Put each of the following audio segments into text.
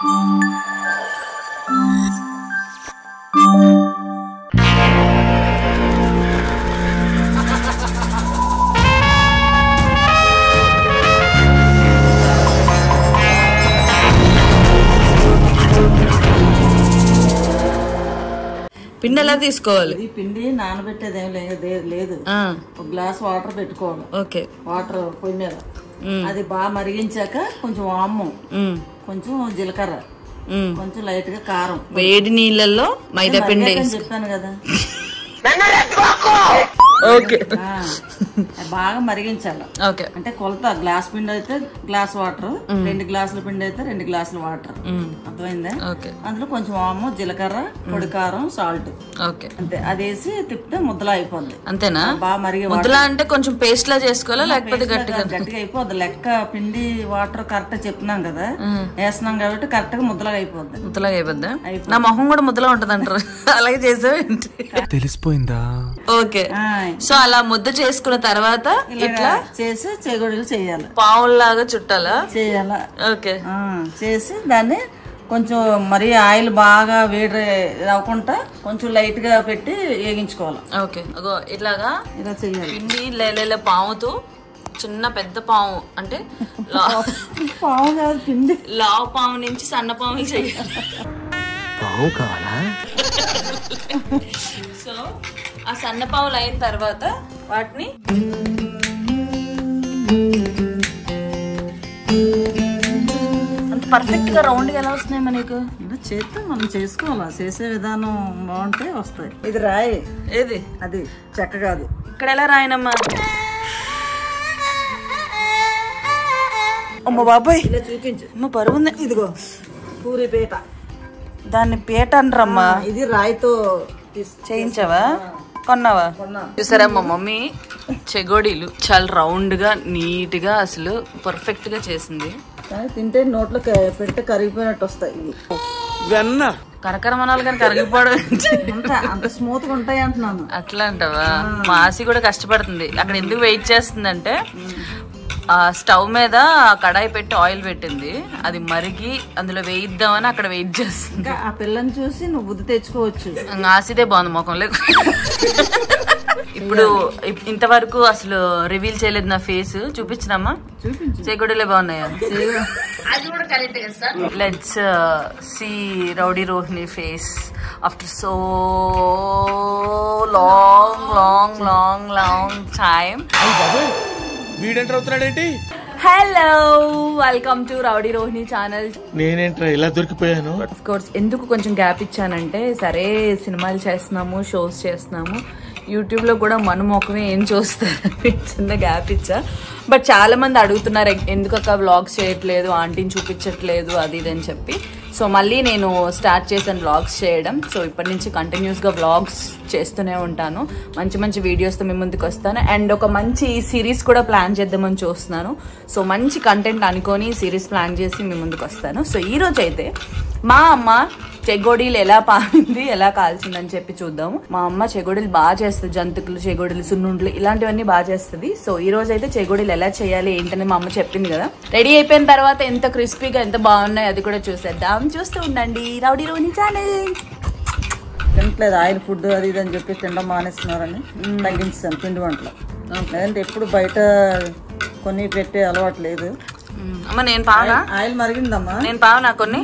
పిండి ఎలా తీసుకోవాలి? పిండి నానబెట్టేదేం లేదు, ఒక గ్లాస్ వాటర్ పెట్టుకోవాలి. ఓకే, వాటర్ పొయ్యి మీద అది బాగా మరిగించాక కొంచెం వాము, కొంచెం జీలకర్ర, కొంచెం లైట్ గా కారం, వేడి నీళ్ళల్లో మైదా పిండి చెప్పాను కదా. ఓకే, బాగా మరిగించాలి. ఓకే, అంటే కొలత గ్లాస్ పిండి అయితే గ్లాస్ వాటర్, 2 గ్లాసుల పిండి అయితే 2 గ్లాసుల వాటర్. అర్థమైందా? అందులో కొంచెం వాము, జీలకర్ర, పొడి కారం, సాల్ట్. ఓకే, అంతే. అది వేసి తిప్పితే ముద్దలా అయిపోద్ది. అంతేనా? బాగా మరిగి ముద్దలా అంటే కొంచెం పేస్ట్ లా చేసుకోవాలా లేకపోతే గట్టిగా అయిపోద్ది. లెక్క పిండి వాటర్ కరెక్ట్ చెప్తున్నాం కదా, వేస్తున్నాం కాబట్టి కరెక్ట్ గా ముద్దలాగా అయిపోద్ది. ముద్దలాగా అయిపోద్దా? నా మొహం కూడా ముద్దలా ఉంటది అంటారు. అలాగే చేసావేంటి? తెలిసిపోయిందా? ఓకే, సో అలా ముద్ద చేసుకున్న తర్వాత ఇట్లా చేసి చెగోడీలు చేయాలి. పావుల్లాగా చుట్టాలా? చేయాలా. ఓకే, చేసి దాన్ని కొంచెం మరి ఆయిల్ బాగా వేడి అవ్వకుండా కొంచెం లైట్ గా పెట్టి వేగించుకోవాలి. ఓకే, అగో ఇట్లాగా ఇలా చేయాలి. పిండి లేలే పావుతో చిన్న పెద్ద పావు అంటే పావు కాదు పిండి, లావు పావు నుంచి సన్న పావు చేయాలి. పావు కావాలా? సో ఆ సన్న పావులు అయిన తర్వాత వాటిని అంత పర్ఫెక్ట్ గా రౌండ్ గా ఎలా వస్తున్నాయి మనకు? చేస్తే మనం చేసుకోవాలా, చేసే విధానం బాగుంటే వస్తాయి. ఇది రాయి. ఏది? అది చెక్క కాదు. ఇక్కడ ఎలా రాయనమ్మా? అమ్మ బాబాయ్, ఇలా చూపించు. అమ్మ పరుగుంది. ఇదిగో పూరి పీట, దాన్ని పీట అనరమ్మా. ఇది రాయితో చేయించావా? కొన్నావా? చూసారా మా మమ్మీ చెగోడీలు చాలా రౌండ్ గా నీట్ గా అసలు పర్ఫెక్ట్ గా చేసింది. తింటే నోట్లో పెడితే కరిగిపోయినట్టు వస్తాయి. కరకరమనాలు కానీ కరిగిపోవడం అంత స్మూత్ గా ఉంటాయి అంటున్నాను. అట్లా అంటావా? మా ఆసి కూడా కష్టపడుతుంది. అక్కడ ఎందుకు వెయిట్ చేస్తుందంటే ఆ స్టవ్ మీద కడాయి పెట్టి ఆయిల్ పెట్టింది, అది మరిగి అందులో వేయిద్దామని అక్కడ వెయిట్ చేస్తుంది. ఆ పిల్లని చూసి నువ్వు బుద్ధి తెచ్చుకోవచ్చు. ఆసిదే బాగుంది ముఖం లేక. ఇప్పుడు ఇంతవరకు అసలు రివీల్ చేయలేదు నా ఫేస్. చూపించినమ్మా? చెగోడీలే బాగున్నాయా? Let's see rowdy Rohini face after so long time. Hello, welcome to rowdy Rohini channel. నేనేంట్రా ఇలా దొరికిపోయాను? ఆఫ్ కోర్స్ ఎందుకు కొంచెం గ్యాప్ ఇచ్చానంటే, సరే సినిమాలు చేస్తున్నాము, షోస్ చేస్తున్నాము, యూట్యూబ్ లో కూడా మన ముఖమే ఏం చూస్తారు, చిన్న గ్యాప్ ఇచ్చా. బట్ చాలా మంది అడుగుతున్నారు ఎందుకక్క వ్లాగ్స్ చేయట్లేదు, ఆంటీని చూపించట్లేదు అది ఇది అని చెప్పి. సో మళ్ళీ నేను స్టార్ట్ చేశాను వ్లాగ్స్ చేయడం. సో ఇప్పటి నుంచి కంటిన్యూస్గా వ్లాగ్స్ చేస్తూనే ఉంటాను, మంచి మంచి వీడియోస్తో మీ ముందుకు వస్తాను. అండ్ ఒక మంచి సిరీస్ కూడా ప్లాన్ చేద్దామని చూస్తున్నాను. సో మంచి కంటెంట్ అనుకొని సిరీస్ ప్లాన్ చేసి మీ ముందుకు వస్తాను. సో ఈరోజు అయితే మా అమ్మ చెగోడీలు ఎలా పారింది, ఎలా కాల్చిందని చెప్పి చూద్దాము. మా అమ్మ చెగోడీలు బాగా చేస్తుంది, జంతికలు, చెగోడీలు, సున్నుండ్లు ఇలాంటివన్నీ బాగా చేస్తుంది. సో ఈ రోజు అయితే చెగోడీలు ఎలా చేయాలి ఏంటని మా అమ్మ చెప్పింది కదా. రెడీ అయిపోయిన తర్వాత ఎంత క్రిస్పీగా ఎంత బాగున్నాయి అది కూడా చూసేద్దాం. చూస్తూ ఉండండి రౌడీ రోహిణి ఛానల్. తినట్లేదు ఆయిల్ ఫుడ్ అది ఇది అని చెప్పి తినడం మానేస్తున్నారని తగ్గించాను పిండి వంటలు. లేదంటే ఎప్పుడు బయట కొన్ని పెట్టే అలవాటు లేదు. అమ్మ నేను పావునా? ఆయిల్ మరిగిందమ్మా, నేను పావునా కొన్ని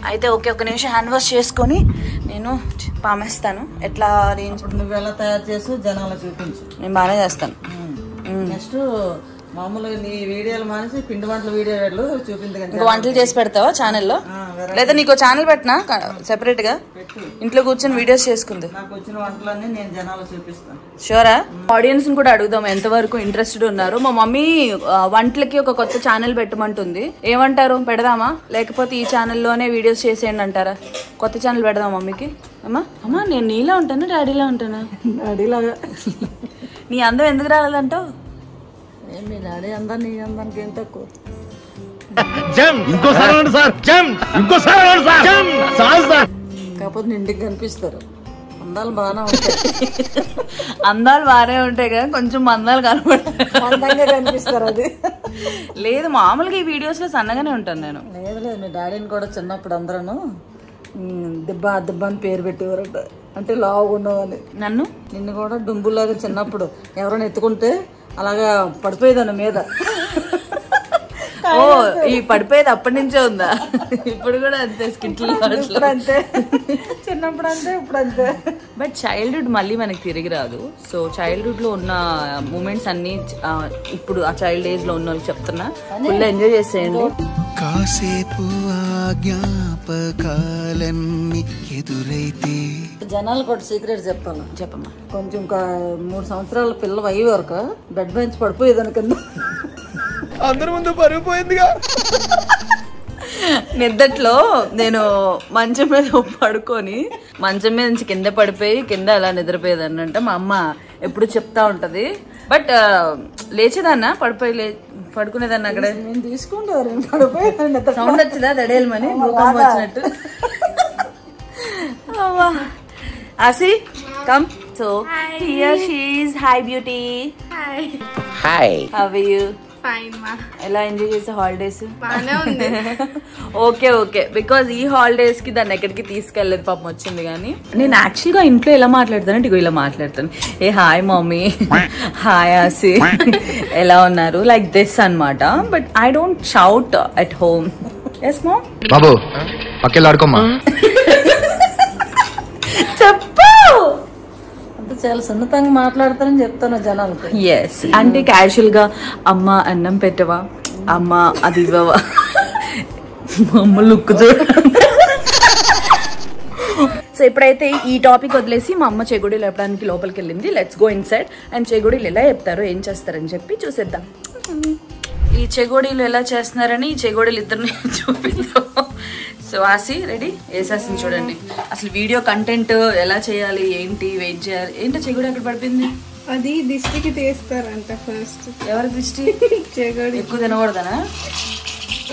అయితే. ఓకే, ఒక నిమిషం హ్యాండ్ వాష్ చేసుకొని నేను పామేస్తాను. ఎట్లా నువ్వు ఎలా తయారు చేసి జనాలు చూపించు. నేను బాగానే చేస్తాను. నెక్స్ట్ మామూలుగా నీ వీడియోలు మానేసి పిండి వంటల వీడియోలు చూపించు. ఇంకా వంటలు చేసి పెడతావా ఛానల్లో? లేదా నీకు ఛానల్ పెట్టినా సెపరేట్ గా ఇంట్లో కూర్చొని వీడియోస్ చేసుకుంది. నాకు వచ్చిన వంటలన్నీ నేను జనాలు చూపిస్తాను. షూరా? ఆడియన్స్ కూడా అడుగుదాం ఎంతవరకు ఇంట్రెస్టెడ్ ఉన్నారు. మా మమ్మీ వంటలకి ఒక కొత్త ఛానల్ పెట్టమంటుంది. ఏమంటారు, పెడదామా లేకపోతే ఈ ఛానల్లోనే వీడియోస్ చేసేయండి అంటారా? కొత్త ఛానల్ పెడదాం మమ్మీకి. అమ్మా నేను నీలా ఉంటాను డాడీలా ఉంటానా? డాడీలాగా. నీ అందం ఎందుకు రాలేదంటావు? మీ డాడీ అందా నీ అందానికి ఏం తక్కువ. ఇంకోసారి కాకపోతే ఇంటికి కనిపిస్తారు. అందాలు బాగానే ఉంటాయి. అందాలు బాగానే ఉంటాయి కదా, కొంచెం మందాలు అందంగా కనిపిస్తారు. అది లేదు, మామూలుగా ఈ వీడియోస్ లో సన్నగానే ఉంటాను నేను. లేదు, మీ డాడీని కూడా చిన్నప్పుడు అందరూ దిబ్బ అని పేరు పెట్టేవారట, అంటే లావుగా ఉన్నావని. నిన్ను కూడా డుంబులాగా చిన్నప్పుడు ఎవరైనా ఎత్తుకుంటే అలాగా పడిపోయేదాన్ని మీద. ఓ, ఈ పడిపోయేది అప్పటి నుంచే ఉందా? ఇప్పుడు కూడా అంతే, స్కిట్లు అంతే, చిన్నప్పుడు అంతే, ఇప్పుడు అంతే. బట్ చైల్డ్హుడ్ మళ్ళీ మనకి తిరిగి రాదు. సో చైల్డ్హుడ్ లో ఉన్న మూమెంట్స్ అన్ని ఇప్పుడు ఆ చైల్డ్ ఏజ్ లో ఉన్న వాళ్ళకి చెప్తున్నా, ఫుల్ ఎంజాయ్ చేసేయండి. కాసేపు జ్ఞాపకాలన్నీ ఎదురైతే. జనాలు కూడా సీక్రెట్ చెప్పాను. చెప్పమ్మా. కొంచెం 3 సంవత్సరాల పిల్లలు అయ్యే వరకు బెడ్ బెంచ్ పడిపోయేదాని కింద. అందరి ముందు పరుగు పోయిందిగా. నిద్దట్లో నేను మంచం మీద పడుకొని మంచం మీద నుంచి కింద పడిపోయి కింద అలా నిద్రపోయేదాన్ని అంట. మా అమ్మ ఎప్పుడు చెప్తా ఉంటది. బట్ లేచేదాన్న పడుకునేదాన్ని అక్కడే. నేను తీసుకుంటారు పడిపోయేదాన్ని. సౌండ్ వచ్చిందా దడేలమని, భూకంపం వచ్చినట్టు. Aasi come. So here she is. Hi beauty. Hi. Hi. How are you? Fine మా. ఎలా ఎంజాయ్ చేసే హాలిడేస్? బానే ఉంది. ఓకే, బికాజ్ ఈ హాలిడేస్ కి దాన్ని ఎక్కడికి తీసుకెళ్లేదు, పాపం వచ్చింది. కానీ నేను యాక్చువల్ గా ఇంట్లో ఎలా మాట్లాడతానంటే ఇగో ఇలా మాట్లాడతాను. ఏ హాయ్ మమ్మీ, హాయ్ ఆసి, ఎలా ఉన్నారు, లైక్ దిస్ అన్నమాట. But I don't shout at home. Yes mom. బాబు పక్కెళ్ళాడుకోమ్మా. చెప్పు. చాలా సున్నితంగా మాట్లాడతానని చెప్తాను జనాలకి. ఎస్ అంటే క్యాజువల్ గా అమ్మ అన్నం పెట్టవా, అమ్మ అది ఇవ్వవా, మా అమ్మ లుక్ చూడ. సో ఇప్పుడైతే ఈ టాపిక్ వదిలేసి మా అమ్మ చెగుడీలు లేపడానికి లోపలికి వెళ్ళింది. Let's go inside and చెగుడీలు ఎలా చెప్తారో, ఏం చేస్తారని చెప్పి చూసేద్దాం. ఈ చెగోడీలు ఎలా చేస్తున్నారని ఈ చెగోడీలు ఇద్దరిని చూపిద్దాం. సో ఆసి రెడీ వేసేస్తుంది చూడండి. అసలు వీడియో కంటెంట్ ఎలా చేయాలి, ఏంటి వెయిట్ చేయాలి. ఏంటో చెగోడి అక్కడ పడిపోయింది. అది దిష్టికి తీస్తారంట ఫస్ట్. ఎవరి దృష్టి? చెగోడి ఎక్కువ తినకూడదనా?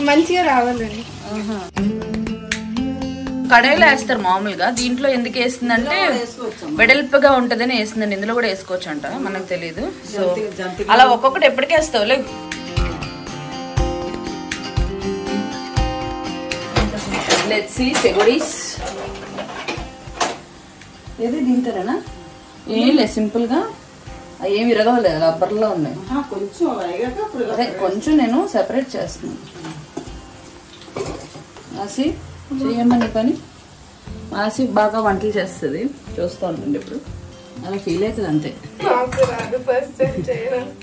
మంచిగా రావాలని. కడాయిలో వేస్తారు మామూలుగా. దీంట్లో ఎందుకు వేస్తుందంటే వెడల్పుగా ఉంటదని వేస్తుందండి. ఇందులో కూడా వేసుకోవచ్చు అంట, మనకు తెలీదు. సో అలా ఒక్కొక్కటి ఎప్పటికీ వేస్తావు లేవు. Let's see చెగోడీస్. ఏది తింటారనా? ఏం లేదు, సింపుల్ గా. ఏమి విరగలేదు, రబ్బర్లో ఉన్నాయి. అదే కొంచెం నేను సెపరేట్ చేస్తున్నాను. ఆసి చేయమని పని. ఆసి బాగా వంటలు చేస్తుంది, చూస్తూ ఉంటుంది. ఇప్పుడు అలా ఫీల్ అవుతుంది అంతే.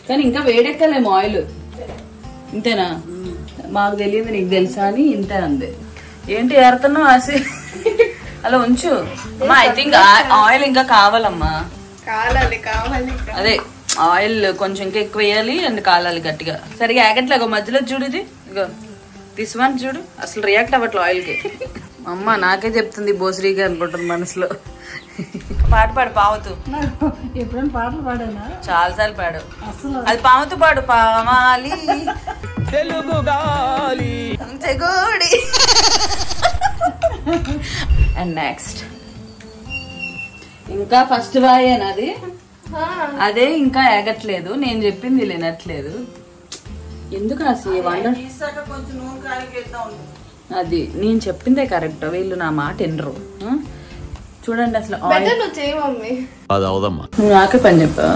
కానీ ఇంకా వేడెక్కలేము ఆయిల్. ఇంతేనా? మాకు తెలియదు నీకు తెలుసా అని ఇంతే అంది. ఏంటి ఏరుతున్నావు ఆసి? అలా ఉంచు అమ్మా. ఐ థింక్ ఆయిల్ ఇంకా కావాలమ్మా. కావాలి. అదే ఆయిల్ కొంచెం ఇంకా ఎక్కువ వేయాలి అండ్ కాలాలి గట్టిగా. సరిగా ఆగట్లేగో మధ్యలో చూడు. ఇది ఇగో తీసుమని చూడు. అసలు రియాక్ట్ అవ్వట్లే ఆయిల్ కి. అమ్మ నాకే చెప్తుంది బోసరీగా అనుకుంటుంది మనసులో. పాట పాడు పావుతూ. ఎప్పుడైనా పాటలు పాడానా? చాలా సార్లు పాడు. అసలు అది పావుతూ పాడు. పావాలి తెలుగు గాలి. చెగోడి. అండ్ నెక్స్ట్ ఇంకా ఫస్ట్ వాయేనది. అదే ఇంకా ఏగట్లేదు. నేను చెప్పింది వినట్లేదు. ఎందుకు అసలు అది నేను చెప్పిందే కరెక్ట్. వీళ్ళు నా మాట వినరు. చూడండి అసలు నువ్వు నాకే పని చెప్పా.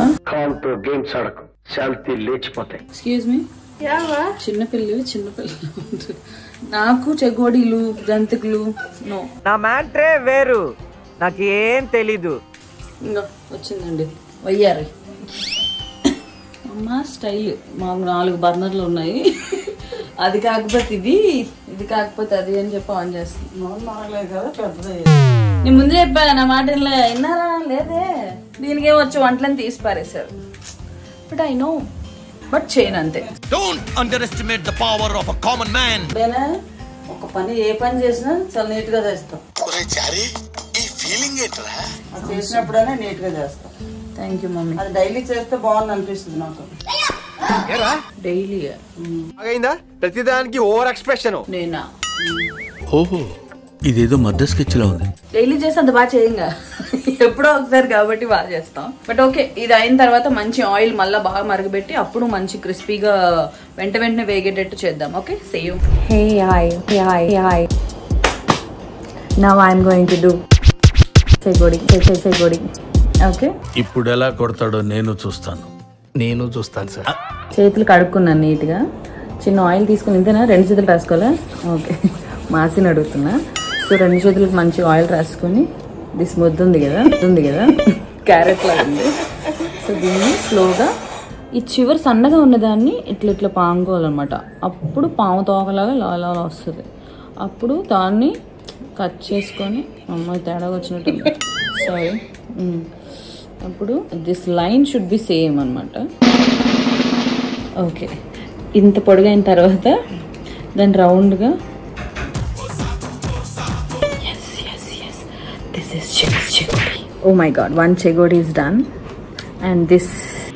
ఎక్స్క్యూజ్ మీ, చిన్నపిల్లలు నాకు చెగోడీలు జంతికలు నో. నా మ్యాట్రే వేరు, నాకేం తెలీదు. ఇంకా వచ్చిందండి వయ్యారు. అమ్మ స్టైల్. మాకు 4 బర్నర్లు ఉన్నాయి. అది కాకపోతే ఇది కాకపోతే అది అని చెప్పి ఆన్ చేస్తుంది. నేను ముందే చెప్పాను, నా మాట విన్నారా లేదే. దీనికే వచ్చి వంటలని తీసి పారేశారు. బట్ ఐ నో, బట్ చేయను అంతే. Don't underestimate the power of a common man. ఒక పని ఏ పని చేసినా చాలా నీట్ గా చేస్తాం. చేసినప్పుడైనా నీట్ గా చేస్తాం. Thank you mummy. అది డైలీ చేస్తే బాగుంది అనిపిస్తుంది నాకు. డైలీ ప్రతిదానికి ఓవర్ ఎక్స్ప్రెషన్. నేనా? ఓహో ఇదేదో మర్డర్ స్కెచ్ లా ఉంది. డైలీ చేస్తే అంత బాగా చేయంగా, ఎప్పుడో ఒకసారి కాబట్టి బాగా చేస్తాం. బట్ ఓకే, ఇది అయిన తర్వాత మంచి ఆయిల్ మళ్ళీ బాగా మరగబెట్టి అప్పుడు మంచి క్రిస్పీగా వెంటనే వేగేటట్టు చేద్దాం. Okay, save. Hey hi. Now I'm going to do చెగోడి. ఓకే, ఇప్పుడు ఎలా కొడతాడో నేను చూస్తాను. నేను చూస్తాను సార్. చేతులు కడుక్కున్నాను నీట్గా. చిన్న ఆయిల్ తీసుకుని ఇంతేనా? 2 చేతులు రాసుకోవాలా? ఓకే, మాసిని అడుగుతున్నా. సో 2 చేతులకు మంచి ఆయిల్ రాసుకొని, దిస్ ముద్ద ఉంది కదా క్యారెట్ లాగా ఉంది. సో దీన్ని స్లోగా ఈ చివరి సన్నగా ఉన్నదాన్ని ఇట్లా పాముకోవాలన్నమాట. అప్పుడు పాము తోకలాగా లాలా వస్తుంది. అప్పుడు దాన్ని కట్ చేసుకొని, అమ్మాయి తేడా వచ్చినట్టు సారీ. అప్పుడు this line should be same అనమాట. ఓకే, ఇంత పొడుగైన తర్వాత దాన్ని రౌండ్గా Oh my god, one chegodi is done. And this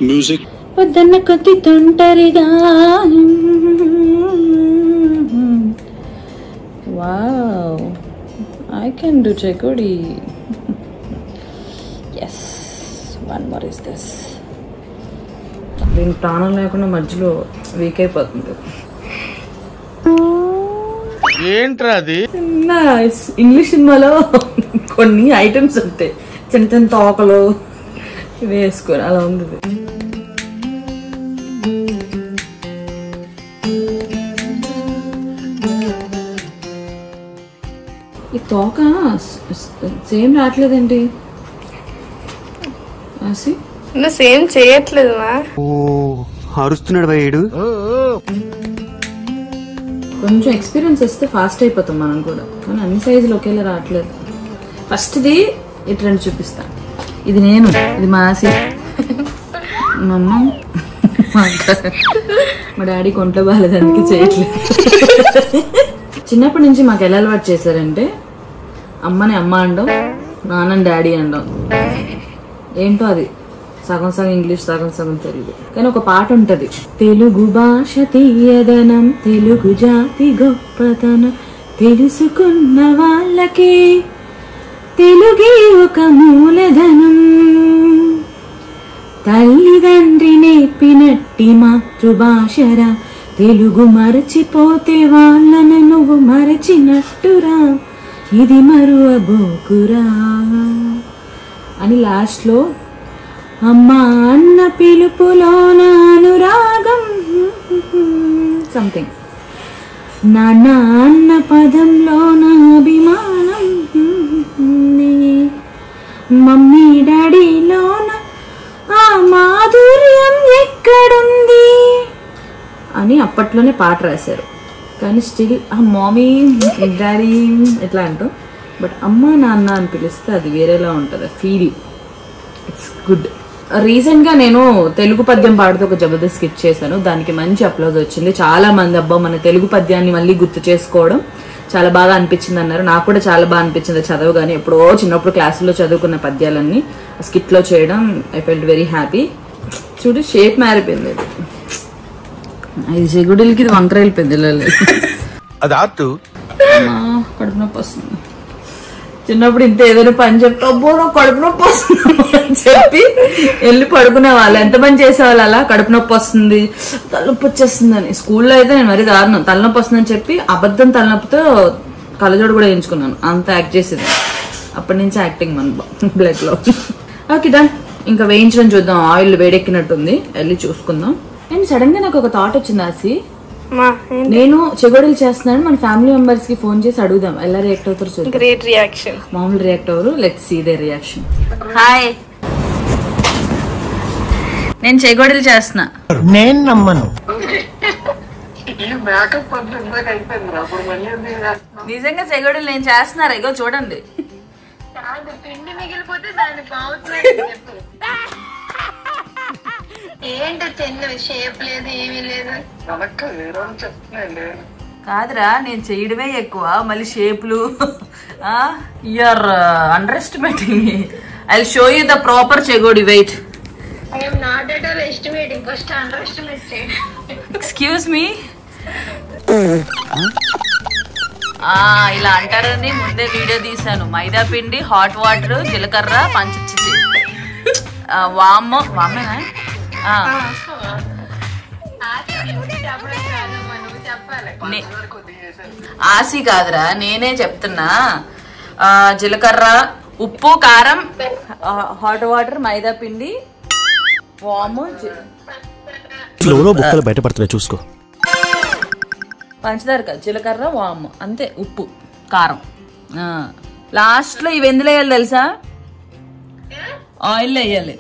music వద్దన్న కొద్ది తొంటరిగా. Wow, I can do chegodi. Yes, one more is this. దీని ప్రాణం లేకుండా మధ్యలో వీక్ అయిపోతుంది. ఏంట్రా అది? ఇంగ్లీష్ సినిమాలో కొన్ని ఐటమ్స్ ఉంటాయి, చిన్న తోకలు వేసుకొని అలా ఉంది. ఈ తోక సేమ్ రావట్లేదేంటి? సేమ్ చేయట్లేదు మా. అరుస్తున్నాడు భయ్యుడు. కొంచెం ఎక్స్పీరియన్స్ వస్తే ఫాస్ట్ అయిపోతాం మనం కూడా, కానీ అన్ని సైజులు ఒకేలా రావట్లేదు. ఫస్ట్ది ఇటు 2 చూపిస్తా. ఇది నేను, ఇది మాసి, మా అమ్మ, మా డాడీ కొంట్లో బాగాలేదానికి చేయట్లేదు. చిన్నప్పటి నుంచి మాకు ఎలా అలవాటు చేశారంటే, అమ్మని అమ్మ అనడం, నాన్నని డాడీ అనడం. ఏంటో అది సగం సగం ఇంగ్లీష్, సగం తెలుగు. కానీ ఒక పాట ఉంటది, తెలుగు భాష తీయదనం, తెలుగు జాతి గొప్పతనం, తెలుసుకున్న వాళ్ళకే తెలుగే ఒక మూలధనం, తల్లిదండ్రి నేర్పినట్టి మాతృభాషరా, తెలుగు మరచిపోతే వాళ్ళను నువ్వు మరచినట్టురా, ఇది మరువబోకురా అని లాస్ట్లో అమ్మా అన్న పిలుపులోన అనురాగం సంథింగ్, నాన్న అన్న పదంలోన అభిమానం, మమ్మీ డాడీలోన ఆ మాధుర్యం ఎక్కడుంది అని అప్పట్లోనే పాట రాశారు. కానీ స్టిల్ ఆ మమ్మీ డాడీ ఎట్లా అంటాం, బట్ అమ్మ నాన్న అని పిలిస్తే అది వేరేలా ఉంటుంది ఫీల్. It's good. రీసెంట్గా నేను తెలుగు పద్యం పాడుతూ ఒక జబర్దస్త్ స్కిట్ చేశాను. దానికి మంచి అప్లోజ్ వచ్చింది. చాలా మంది అబ్బా మన తెలుగు పద్యాన్ని మళ్ళీ గుర్తు చేసుకోవడం చాలా బాగా అనిపించింది అన్నారు. నాకు కూడా చాలా బాగా అనిపించింది చదవగానే. ఎప్పుడో చిన్నప్పుడు క్లాసులో చదువుకున్న పద్యాలన్నీ స్కిట్లో చేయడం ఐ ఫెల్ట్ వెరీ హ్యాపీ. చూడు షేప్ మారిపోయింది. ఇది చెగుడిలకి ఇది వంకర వెళ్ళిపోయింది. అది ఆర్ట్. కడుపు నొప్పి వస్తుంది. చిన్నప్పుడు ఇంత ఏదైనా పని చెప్తే అబ్బో నాకు కడుపు నొప్పి వస్తుంది అని చెప్పి వెళ్ళి పడుకునే వాళ్ళు. ఎంతమంది చేసేవాళ్ళు అలా, కడుపు నొప్పి వస్తుంది, తలనొప్పి వచ్చేస్తుంది అని. స్కూల్లో అయితే నేను మరీ దారుణం, తలనొప్పి వస్తుందని చెప్పి అబద్ధం తలనొప్పితో కళ్ళజోడు కూడా వేయించుకున్నాను. అంత యాక్ట్ చేసేది. అప్పటి నుంచి యాక్టింగ్ మన బ్లడ్ లో. Okay done. ఇంకా వేయించడం చూద్దాం. ఆయిల్ వేడెక్కినట్టుంది, వెళ్ళి చూసుకుందాం. అండ్ సడన్ గా నాకు ఒక థాట్ వచ్చింది ఆసి, నేను చెగోడీలు చేస్తున్నాను, మన ఫ్యామిలీ మెంబర్స్ కి ఫోన్ చేసి అడుగుదాం ఎలా రియాక్ట్ అవుతారు చూద్దాం. Great reaction. మామూలు రియాక్ట్ అవ్వరు, let's see their reaction. Hi, నేను చెగోడీలు చేస్తున్నా. నేను నమ్మను. నిజంగా చెగోడీలు నేను చేస్తున్నారు. ఇగో చూడండి. ఏంటో తిన్నది షేప్ లేదు, ఏమీ లేదు. కాదురా, నేను చేయడమే ఎక్కువ, మళ్ళీ షేప్లు. You're underestimating me. I will show you the proper చెగోడి. Wait, I am not at all estimating, first underestimate చేయండి. Excuse me. ఇలా అంటారని ముందే వీడియో తీసాను. మైదా పిండి, హాట్ వాటర్, జీలకర్ర, పంచచ్చి వామ్మేనా ఆసి కాదురా, నేనే చెప్తున్నా. జీలకర్ర, ఉప్పు, కారం, హాట్ వాటర్, మైదా పిండి, వాము, బుక్కలు బయటపడుతున్నాయి చూసుకో. పంచదార కాదు, జీలకర్ర, వాము అంతే, ఉప్పు, కారం. లాస్ట్ లో ఇవి ఎందులో వేయాలి తెలుసా? ఆయిల్ వేయాలి.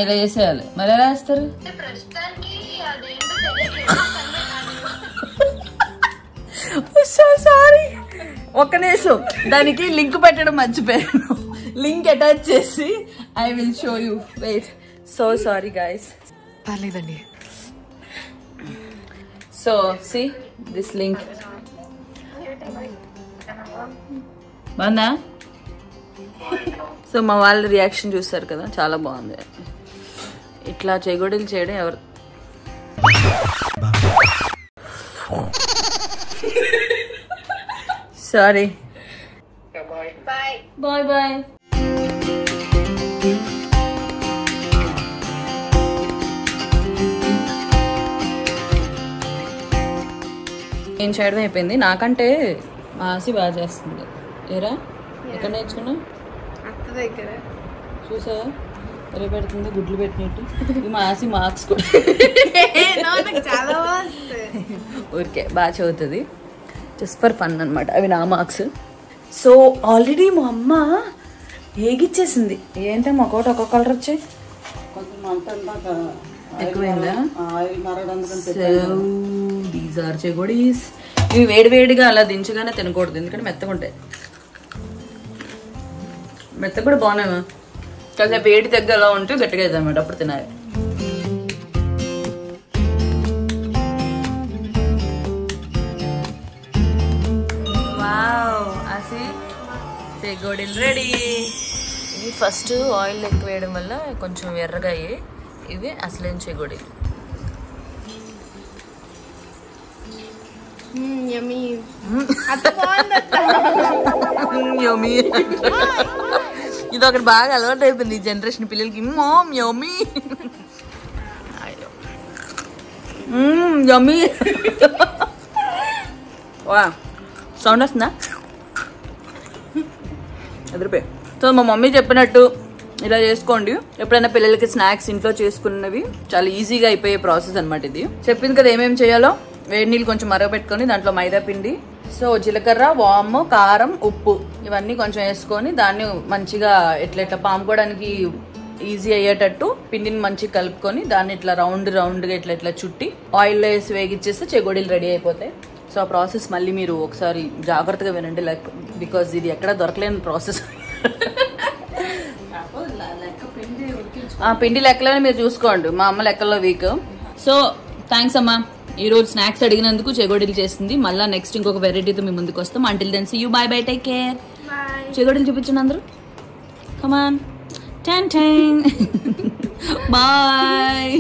ఇలా వేసేయాలి. మరి ఎలా వేస్తారు? సారీ, ఒక్క నిమిషం, దానికి లింక్ పెట్టడం మర్చిపోయాను. లింక్ అటాచ్ చేసి I will show you. Wait. So sorry guys. పర్లేదండి. So see this link. బాగుందా? సో మా వాళ్ళ రియాక్షన్ చూస్తారు కదా, చాలా బాగుంది. ఇట్లా చెగొడీలు చేయడం ఎవరు సారీ. Bye bye. ఏం చేయడం అయిపోయింది. నాకంటే మాసి బాగా చేస్తుంది. ఏరా ఎక్కడ నేర్చుకున్నావు? అత్త దగ్గర. చూసా ఎర పెడుతుంది గుడ్లు పెట్టినట్టు. మాసి మార్క్స్ కూడా చాలా ఊరికే బాగా చదువుతుంది. జస్ట్ ఫర్ ఫన్ అనమాట. అవి నా మార్క్స్. సో ఆల్రెడీ మా అమ్మ ఏగిచ్చేసింది. ఏంటమ్మా ఒకటి ఒక్కొక్క కలర్ వచ్చాయి. కొంచెం మంట ఎక్కువైందా? ఆయిల్ మరగడానికి దీస్ ఆర్ చెగోడీస్. ఇవి వేడివేడిగా అలా దించగానే తినకూడదు, ఎందుకంటే మెత్తగా ఉంటాయి. మెత్తగా కూడా బాగున్నాయా? కాస్త వేడి దగ్గర అలా ఉంటే గట్టిగా అవుతుంది అన్నమాట, అప్పుడు తినాలి. వావ్, అసి చెగోడీలు రెడీ. ఇవి ఫస్ట్ ఆయిల్ ఎక్కువ వేయడం వల్ల కొంచెం ఎర్రగా అయ్యి, ఇవి అసలేం చెగోడీలు. ఇది ఒకటి బాగా అలవాటు అయిపోయింది ఈ జనరేషన్ పిల్లలకి. యమ్మీ యమ్మీ. వా సౌండ్ వస్తుందా? ఎదురుపోయి. సో మా మమ్మీ చెప్పినట్టు ఇలా చేసుకోండి. ఎప్పుడైనా పిల్లలకి స్నాక్స్ ఇంట్లో చేసుకున్నవి చాలా ఈజీగా అయిపోయే ప్రాసెస్ అనమాట ఇది. చెప్పింది కదా ఏమేమి చేయాలో. వేడి నీళ్ళు కొంచెం మరగబెట్టుకొని దాంట్లో మైదా పిండి, సో జీలకర్ర, వాము, కారం, ఉప్పు ఇవన్నీ కొంచెం వేసుకొని దాన్ని మంచిగా ఇట్లా పాముకోవడానికి ఈజీ అయ్యేటట్టు పిండిని మంచిగా కలుపుకొని దాన్ని ఇట్లా రౌండ్గా ఇట్లా చుట్టి ఆయిల్లో వేసి వేగిచ్చేస్తే చెగోడీలు రెడీ అయిపోతాయి. సో ఆ ప్రాసెస్ మళ్ళీ మీరు ఒకసారి జాగ్రత్తగా వినండి, లైక్ బికాజ్ ఇది ఎక్కడ దొరకలేని ప్రాసెస్. పిండి లెక్కలని మీరు చూసుకోండి, మా అమ్మ లెక్కల్లో వీక్. సో థ్యాంక్స్ అమ్మా, ఈ రోజు స్నాక్స్ అడిగినందుకు చెగోడీలు చేసింది. మళ్ళీ నెక్స్ట్ ఇంకొక వెరైటీతో మీ ముందుకు వస్తాం. Until then see you, bye bye, take care. చెగోడీలు చూపించండి అందరూ, come on. Ten ten bye.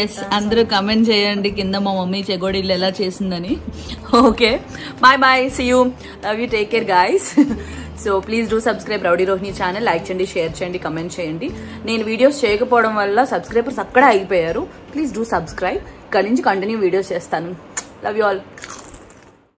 Yes, అందరూ కమెంట్ చేయండి కింద మా మమ్మీ చెగోడీలు ఎలా చేసిందని. Okay, bye bye, see you, love you, take care guys. So please do subscribe rowdy Rohini channel. Like చేయండి, షేర్ చేయండి, కమెంట్ చేయండి. నేను వీడియోస్ చేయకపోవడం వల్ల సబ్స్క్రైబర్స్ అక్కడ అయిపోయారు. Please do subscribe. ఇక్కడి నుంచి కంటిన్యూ వీడియోస్ చేస్తాను. Love you all.